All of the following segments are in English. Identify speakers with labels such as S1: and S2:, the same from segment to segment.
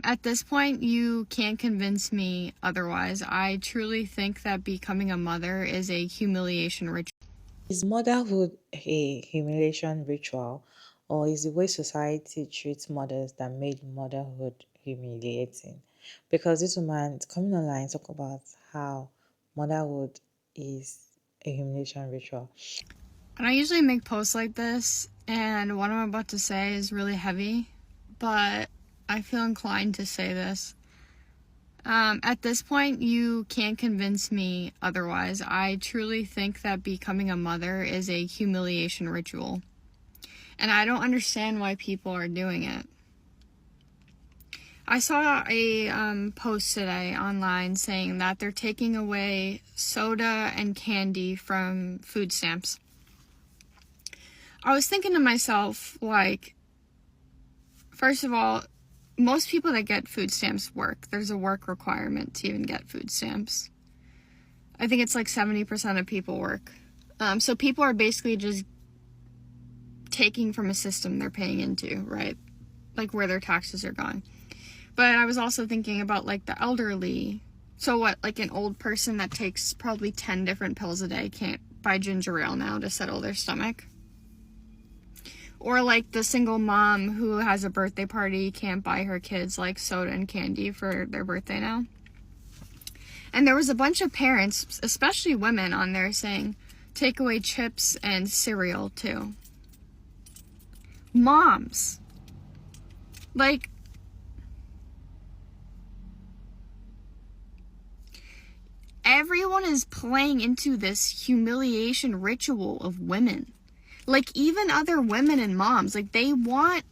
S1: At this point, you can't convince me otherwise. I truly think that becoming a mother is a humiliation ritual.
S2: Is motherhood a humiliation ritual, or is the way society treats mothers that made motherhood humiliating? Because this woman is coming online to talk about how motherhood is a humiliation ritual.
S1: And I usually make posts like this, and what I'm about to say is really heavy, but I feel inclined to say this. At this point, you can't convince me otherwise. I truly think that becoming a mother is a humiliation ritual. And I don't understand why people are doing it. I saw a post today online saying that they're taking away soda and candy from food stamps. I was thinking to myself, like, first of all, most people that get food stamps work. There's a work requirement to even get food stamps. I think it's like 70% of people work. So people are basically just taking from a system they're paying into, right? Like where their taxes are going. But I was also thinking about like the elderly. So what, like an old person that takes probably 10 different pills a day can't buy ginger ale now to settle their stomach? Or like the single mom who has a birthday party can't buy her kids like soda and candy for their birthday now. And there was a bunch of parents, especially women, on there saying, take away chips and cereal too. Moms. Like, everyone is playing into this humiliation ritual of women. Like, even other women and moms, like, they want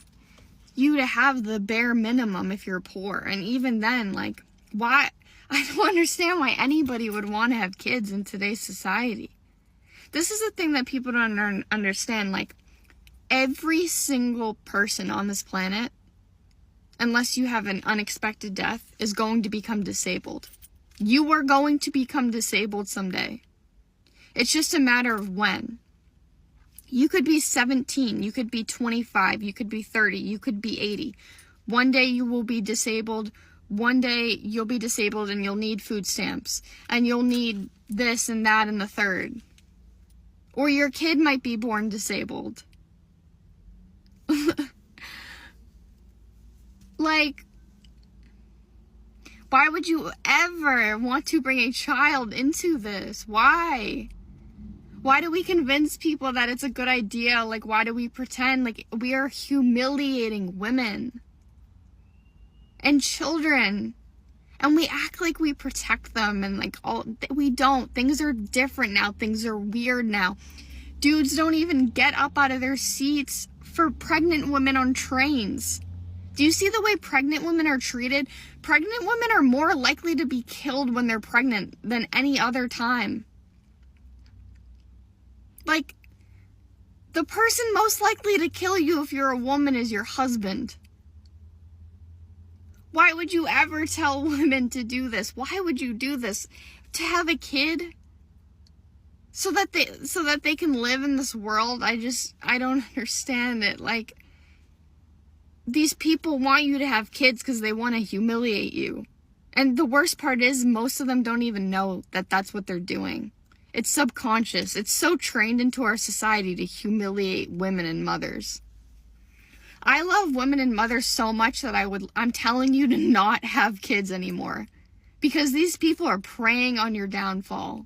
S1: you to have the bare minimum if you're poor. And even then, like, why? I don't understand why anybody would want to have kids in today's society. This is the thing that people don't understand. Like, every single person on this planet, unless you have an unexpected death, is going to become disabled. You are going to become disabled someday. It's just a matter of when. You could be 17, you could be 25, you could be 30, you could be 80. One day you will be disabled. One day you'll be disabled and you'll need food stamps. And you'll need this and that and the third. Or your kid might be born disabled. Like, why would you ever want to bring a child into this? Why? Why do we convince people that it's a good idea? Like, why do we pretend like we are humiliating women and children? And we act like we protect them and like we don't. Things are different now. Things are weird now. Dudes don't even get up out of their seats for pregnant women on trains. Do you see the way pregnant women are treated? Pregnant women are more likely to be killed when they're pregnant than any other time. Like, the person most likely to kill you if you're a woman is your husband. Why would you ever tell women to do this? Why would you do this? To have a kid? So that they can live in this world? I don't understand it. Like, these people want you to have kids because they want to humiliate you. And the worst part is most of them don't even know that that's what they're doing. It's subconscious. It's so trained into our society to humiliate women and mothers. I love women and mothers so much that I'm telling you to not have kids anymore. Because these people are preying on your downfall.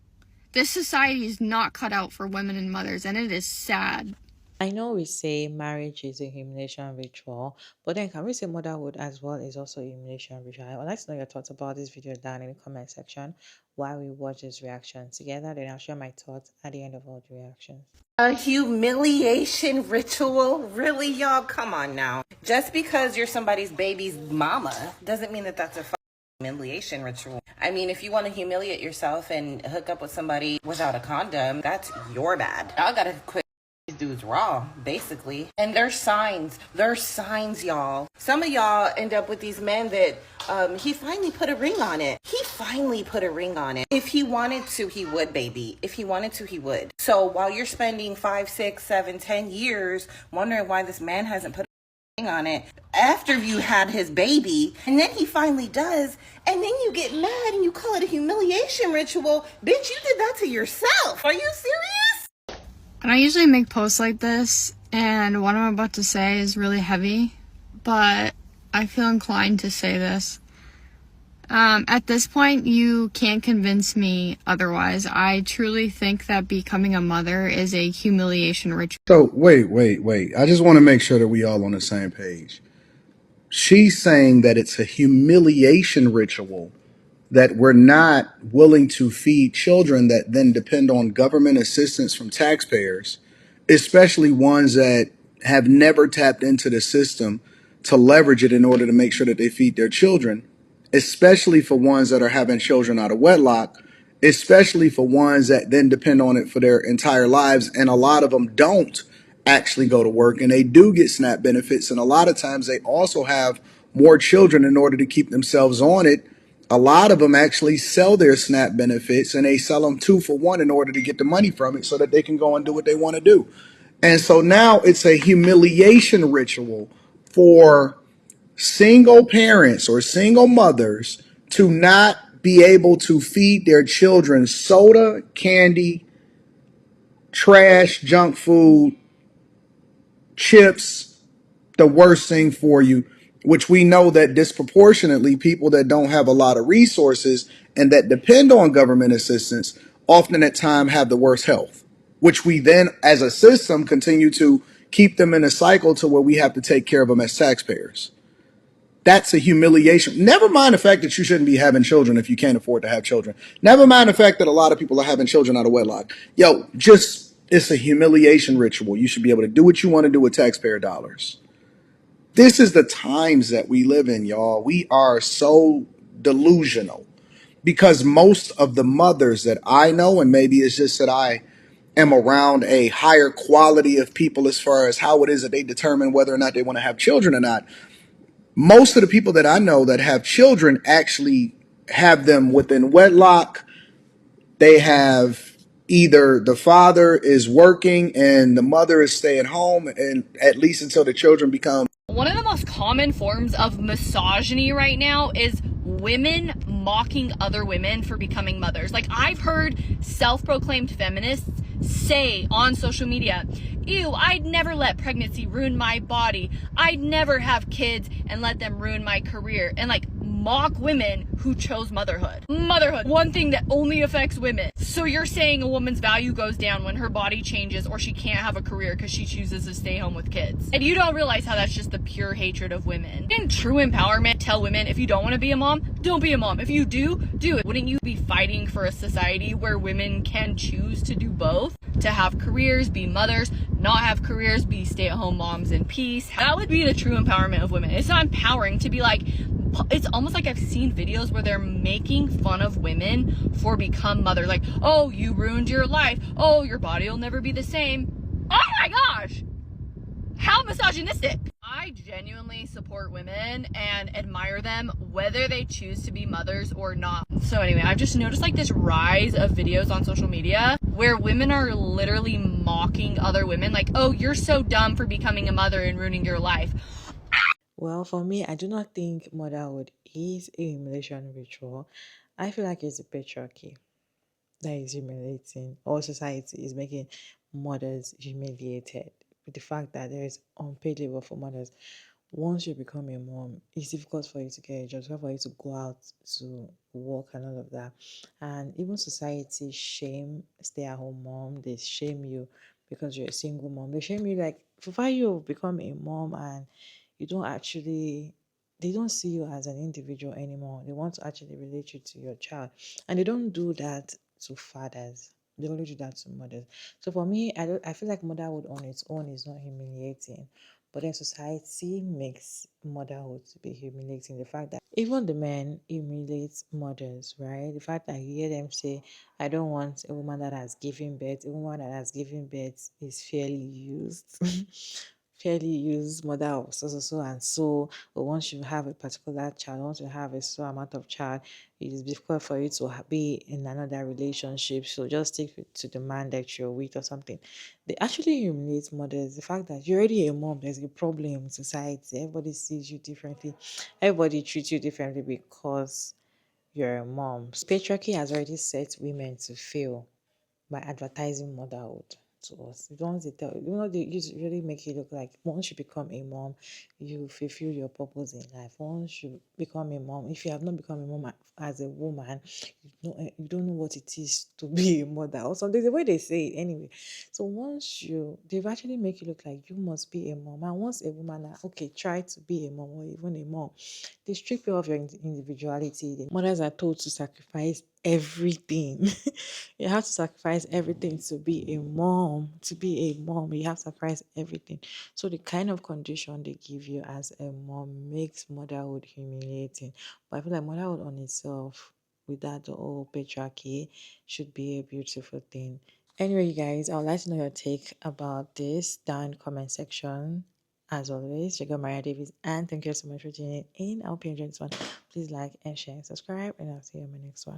S1: This society is not cut out for women and mothers, and it is sad.
S2: I know we say marriage is a humiliation ritual, but then can we say motherhood as well is also a humiliation ritual? I would like to know your thoughts about this video down in the comment section while we watch this reaction together. Then I'll share my thoughts at the end of all the reactions.
S3: A humiliation ritual? Really, y'all? Come on now. Just because you're somebody's baby's mama doesn't mean that that's a humiliation ritual. I mean, if you want to humiliate yourself and hook up with somebody without a condom, that's your bad. Y'all gotta quit. These dudes raw, basically. And there's signs, y'all. Some of y'all end up with these men that he finally put a ring on it. If he wanted to, he would, baby. If he wanted to, he would. So while you're spending 5, 6, 7, 10 years wondering why this man hasn't put on it after you had his baby, and then he finally does, and then you get mad and you call it a humiliation ritual. Bitch, you did that to yourself. Are you serious?
S1: And I usually make posts like this, and what I'm about to say is really heavy, but I feel inclined to say this. At this point, you can't convince me otherwise. I truly think that becoming a mother is a humiliation ritual.
S4: So wait. I just want to make sure that we all on the same page. She's saying that it's a humiliation ritual that we're not willing to feed children that then depend on government assistance from taxpayers, especially ones that have never tapped into the system to leverage it in order to make sure that they feed their children, especially for ones that are having children out of wedlock, especially for ones that then depend on it for their entire lives. And a lot of them don't actually go to work and they do get SNAP benefits. And a lot of times they also have more children in order to keep themselves on it. A lot of them actually sell their SNAP benefits and they sell them 2 for 1 in order to get the money from it so that they can go and do what they want to do. And so now it's a humiliation ritual for single parents or single mothers to not be able to feed their children soda, candy, trash, junk food, chips, the worst thing for you, which we know that disproportionately people that don't have a lot of resources and that depend on government assistance often at time have the worst health, which we then as a system continue to keep them in a cycle to where we have to take care of them as taxpayers. That's a humiliation. Never mind the fact that you shouldn't be having children if you can't afford to have children. Never mind the fact that a lot of people are having children out of wedlock. Yo, just, it's a humiliation ritual. You should be able to do what you want to do with taxpayer dollars. This is the times that we live in, y'all. We are so delusional because most of the mothers that I know, and maybe it's just that I am around a higher quality of people as far as how it is that they determine whether or not they want to have children or not. Most of the people that I know that have children actually have them within wedlock. They have either the father is working and the mother is staying home, and at least until the children become.
S5: One of the most common forms of misogyny right now is women mocking other women for becoming mothers. Like, I've heard self-proclaimed feminists say on social media, ew, I'd never let pregnancy ruin my body. I'd never have kids and let them ruin my career. And like, mock women who chose motherhood. Motherhood, one thing that only affects women. So you're saying a woman's value goes down when her body changes or she can't have a career because she chooses to stay home with kids. And you don't realize how that's just the pure hatred of women. In true empowerment, tell women, if you don't want to be a mom, don't be a mom. If you do, do it. Wouldn't you be fighting for a society where women can choose to do both? To have careers, be mothers, not have careers, be stay-at-home moms in peace. That would be the true empowerment of women. It's not empowering to be like, it's almost like I've seen videos where they're making fun of women for become mother. Like, oh, you ruined your life. Oh, your body will never be the same. Oh my gosh. How misogynistic. I genuinely support women and admire them whether they choose to be mothers or not. So anyway, I've just noticed like this rise of videos on social media where women are literally mocking other women. Like, oh, you're so dumb for becoming a mother and ruining your life.
S2: Well, for me, I do not think motherhood is a humiliation ritual. I feel like it's a patriarchy that is humiliating. All society is making mothers humiliated with the fact that there is unpaid labor for mothers. Once you become a mom, it's difficult for you to get a job, it's hard for you to go out to work and all of that. And even society shame stay-at-home mom. They shame you because you're a single mom. They shame you like for why you become a mom and you don't actually they don't see you as an individual anymore. They want to actually relate you to your child. And they don't do that to fathers. They only do that to mothers. So for me, I feel like motherhood on its own is not humiliating. But then society makes motherhood to be humiliating. The fact that even the men humiliate mothers, right? The fact that you hear them say, I don't want a woman that has given birth. A woman that has given birth is fairly used. fairly use mother of so and so, or once you have a particular child, once you have a so amount of child, it is difficult for you to be in another relationship, so just stick to the man that you're with or something. They actually humiliate mothers. The fact that you're already a mom, there's a problem in society. Everybody sees you differently, everybody treats you differently because you're a mom. Patriarchy has already set women to fail by advertising motherhood to us. Once they tell they usually make it look like once you become a mom, you fulfill your purpose in life. Once you become a mom, if you have not become a mom as a woman, you don't know what it is to be a mother or something. The way they say it anyway. So they've actually make it look like you must be a mom. And once a woman, okay, try to be a mom or even a mom, they strip you of your individuality. The mothers are told to sacrifice everything. You have to sacrifice everything to be a mom. To be a mom, you have to sacrifice everything. So the kind of condition they give you as a mom makes motherhood humiliating. But I feel like motherhood on itself, without the whole patriarchy, should be a beautiful thing. Anyway, you guys, I would like to know your take about this down in the comment section. As always, check out Maria Davis, and thank you so much for tuning in. I hope you enjoyed this one. Please like and share and subscribe, and I'll see you in my next one.